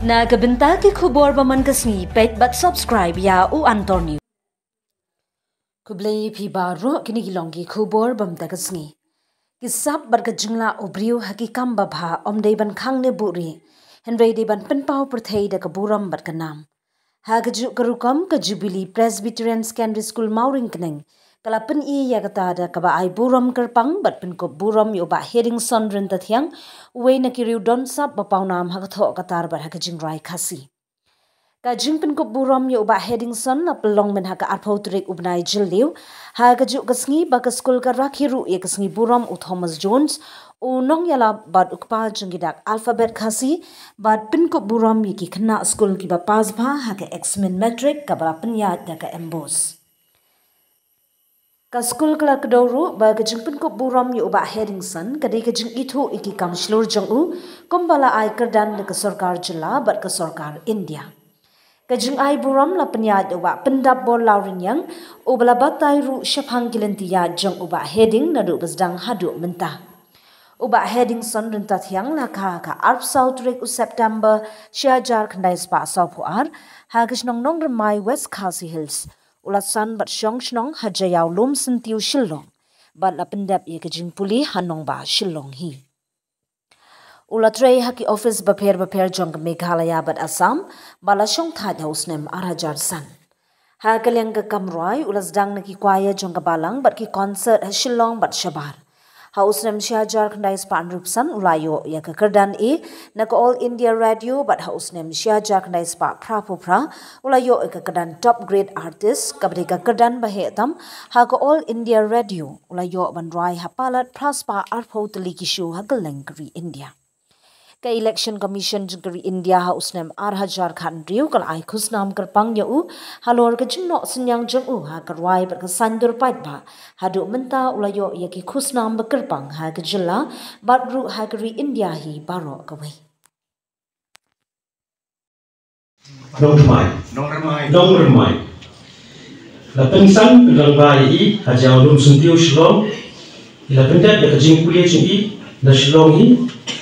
Na kabenta ki khubor baman kasni pet but subscribe ya u antor new. Kublai phi baro kini gilongi khubor bam takasni. Kisap barka jingla obriu hakikam babha omdei ban khangne buri. Henry de ban penpau perthei da kaburam barka nam. Hagaju karukam ka Jubilee Presbyterian Secondary School Mauring Kneng. Kalapan I yagata da kaba ai buram kerpang bat pen ko buram yo ba heading son rin tathyang uwe na kiriu don sap bapau nam hagatho katar bar hakajing rai khasi. Ka jing pen ko buram yo ba heading son na pelong men haka arpau turik ubnai jilliu hagaju kasngi ba ka school ka rakhiru e kasngi buram u Thomas Jones u nong yala bad ukpa jungidak alphabet khasi bad pen ko buram yiki khna school ki ba pas bha haka examen metric ka ba penya da ka embos. Ka school kala kedoru ba kejingpun ko buram yo ba Heringson kadai kejing itu iki kam shlur jongu kombala ai kerdan de ke sarkar jilla bat ke sarkar India. Kejing ai buram la penyat yo ba pendap bol laurin yang ubala batai ru shapang kilentia jong uba heading nadu besdang hadu mentah. Uba Heringson rentat yang la ka arp south rek u September syajar kandai spa saupuar hagish nong nong remai West Khasi Hills. Ulasan bat syong shnong hajayau lum sentiu shillong bat la pendap ye kejing puli hanong ba shillong hi. Ulatrei haki office baper jong ke Meghalaya bat Assam bala syong thad hausnem arajar san. Ha kalyang ke kamroi ulasdang naki kwaya jong ke balang bat ki concert ha shillong bat shabar. Hausnem syajar kandai span rupsan ulayo ya ke kerdan e na ke All India Radio bat hausnem syajar kandai spa prapupra ulayo ke kerdan top grade artist kabri ke kerdan bahetam ha ke All India Radio ulayo ban rai hapalat praspa arpho telikishu ha keleng keri India. Ke election commission jengkeri India hausnem arhajar khan riu kal ai khusnam kerpang ya u halor ke jingno senyang jeng u ha kerwai ber ke sandur pait ba hadu menta ulayo ya ki khusnam bekerpang ha ke jilla badru ha keri India hi baro kawai. Nong remai. La pensang kedang bai I hajau lum suntiu shlong. La pendat ya kejing kuliah jing I na shlong hi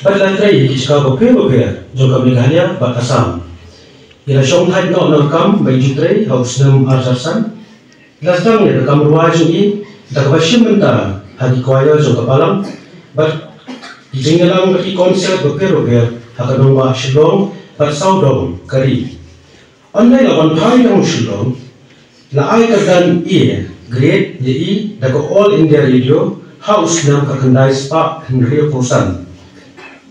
berlantrai di Chicago Baper juga Meghalaya bat Assam. Ila syong thai no kam bai jutrai hausnem arjarsan. Lasdang ya kam ruaj I da kabashim menta hagi kwaya juga palam bat jingalang bagi konsep Baper hakadong wa shlong bat saudong kari. Online lawan thai dong shlong la ai kadan I grade ye I da ko All India Radio house nam kakandai spa Henry Posan.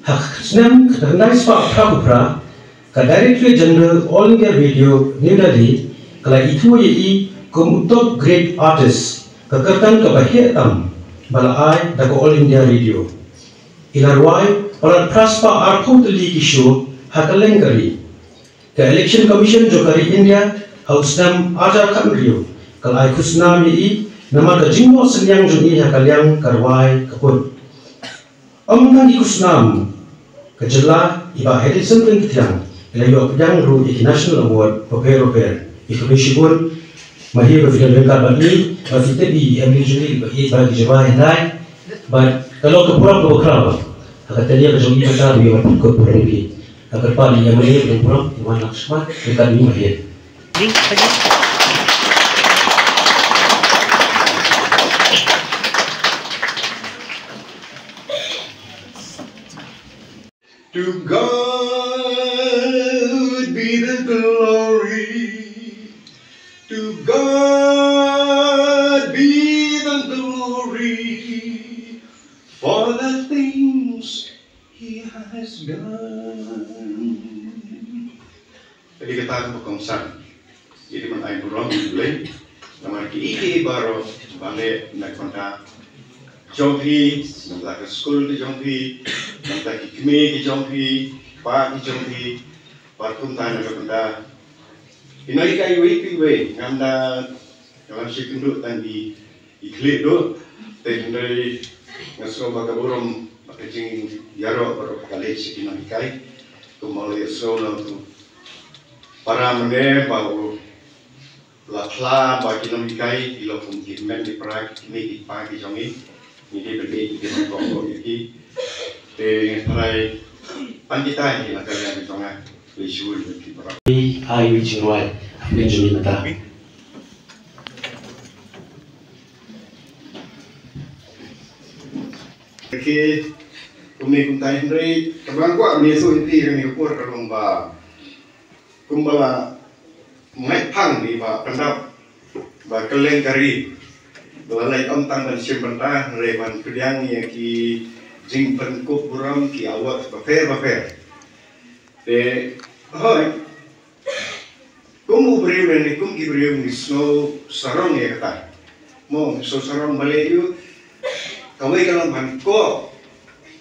Hak senam kakandai spa prapupra ka Director General All India Radio New Delhi kala itu ye I kum top grade artist kakertan ka bahiatam bala ai da ko All India Radio. Ilarwai palat praspa arpho teli kisho hakaleng kari. Ka Election Commission jokari India hausnam ajar khan rio kala ai khusnam ye I nama ka jingno senyang jungi hakalyang karwai kapur. Omnang ikusnam kejela iba Edison Pengkitiang ilayo yang ru iki National Award Paper ikumishibun mahir bafidal bengkar bagi bafite bi amijuli bagi jemaah hendai but kalau kepuram kebukraba hakatanya kejungi kata biar kepuram ini agar pali yang mahir kepuram iman laksma dekat ini mahir. To God be the glory. To God be the glory for the things He has done. Jadi kita berkongsan. Jadi mengenai burung boleh. Nama kita baru balik nak kontak. Jonghi, nampak ke sekolah di Jonghi, nampak ke kime di Jonghi, pak di Jonghi, parkum tanah ke benda. Ini kai wei, nganda dalam sekunduk dan di ikhlid do, dari ngasro baga buram bakajing yaro baru kali sekian kai, kumali sekolah tu para mene bau lakla bagi nomi kai ilo mungkin men di perak kime di pagi Jonghi. Ini berbeda dengan kongko ini. Dengan mulai panjitan ini nak kalian bicara. visual di para ai chingwai Benjamin ta ke kumi kuntai Henry kabang ko ami so inti kami ko kalong ba kumbala mai phang ni ba pendap ba keleng kari balai om tang dan simbanta reban kudiang ya ki jing pen ko buram ki awat ba fair de hoi kum ubri ni kum ki bri ni so sarong ya kata mo so sarong balai yu kawai kalau bangko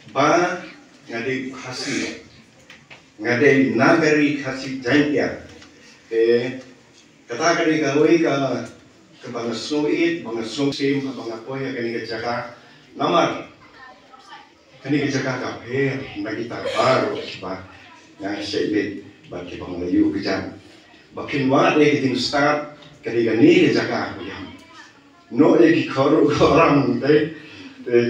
ba ngade hasil ngade nagari hasil jaya kata kali kawai ke bang snoit bang sim bang apa ya kini kecaka namar kini kecaka kafe bagi baru ba yang sebet bagi bang layu kejam bakin wa de kiting start kini kecaka aku yang no lagi orang deh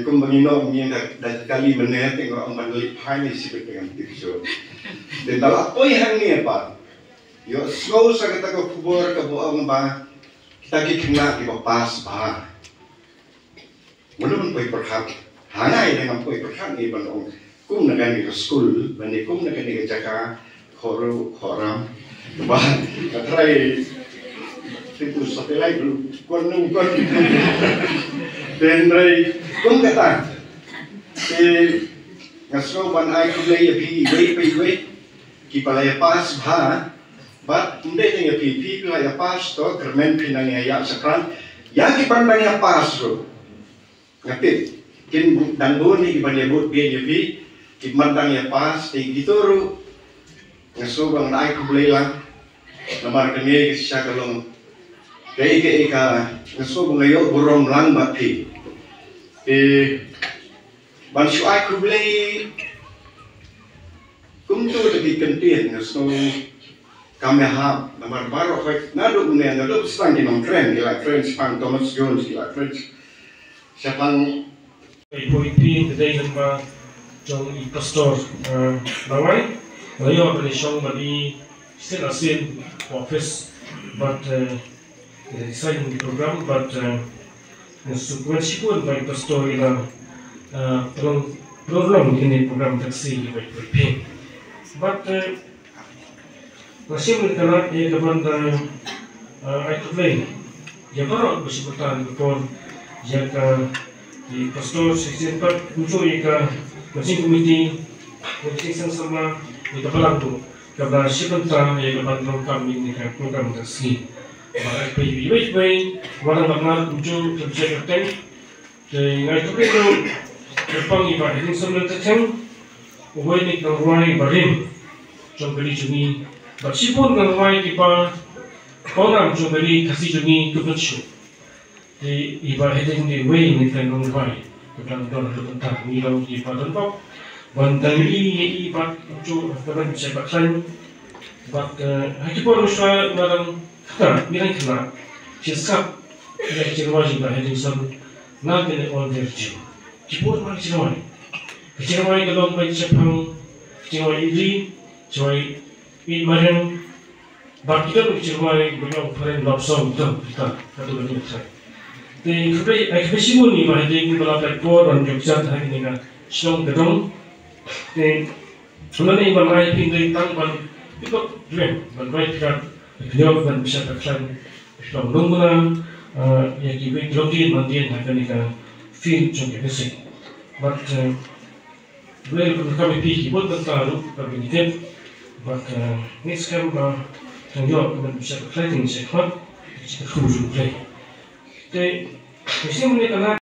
kum bangino mien dah kali meneh tengok orang balik hai si dengan tisu de tala poi hang ni apa yo slow sa kata ko kubor ka buang ba kita ki kena ki pas ba mun poi perhat hanai dengan poi perhat ni ban ong kum nagan ni school ban ni kum nagan ni jaka khoram ba katrai itu satelit dulu kon dan rai kum kata ngasro ban ai ku lay pi wei ki palaya pas ba bat unde ni pi palaya pas to kermen pinang ya sakran ya ki pandang ya pas ro ngapit kin dan boni ki palaya bot bi ki mandang ya pas ti gitoro ngasro ban ai ku lay lang namar kene ki siya kalong kay ka ngasro ban ayo burong lang mati ban shu ai ku lay kum tu lebih kentin so kami ha namar baru fak nado ne nado stang di keren gila French Pang Thomas Jones gila French siapang pointi today namba jong I pastor bawai layo relation bagi still asin office but design program but sequence pun by pastor ila program ini program taksi by pay but masih mengenal ia kapan I play ya baru masih bertahan betul jika di pastor season 4 muncul jika masih komiti masih sama di kapalang tu karena sebentar ia kapan program ini program taksi maka baik warna warna muncul terjadi tank dan I play tu Jepang iba ini semula terceng, uai ni kang ruai barim, combeli juni, bersipun kang ruai iba orang combeli kasih juni kebenciu, di iba heding di uai ni kang ruai, kebetulan dolar tentang milau iba tempat, bandang ini iba muncul kebetulan sepak lain, but hakipun usah dalam kata, mirai kena, siasat yang cerewah iba heding sem, nak kena all terju. Ciput mari Cirawai kalau baik Jepang, Cirawai ini, Cirawai ini macam, bagi kita Cirawai beliau keren lopsong tu kita satu lagi saya. Di ekspresi ni bahagian ini berlaku kor dan Jogja hari ini kan, Selong Gedong. Di mana ini bangai pintu tang ban itu dua, bangai kan beliau kan bisa berkesan Selong Lungguna, ya kita Jogja mandian hari ini kan. Film contohnya sih, but beliau kami pikir buat tentang kami ni, but next time tengok kami bisa berkelan dengan sekolah, kita khusus play. Jadi mesti mereka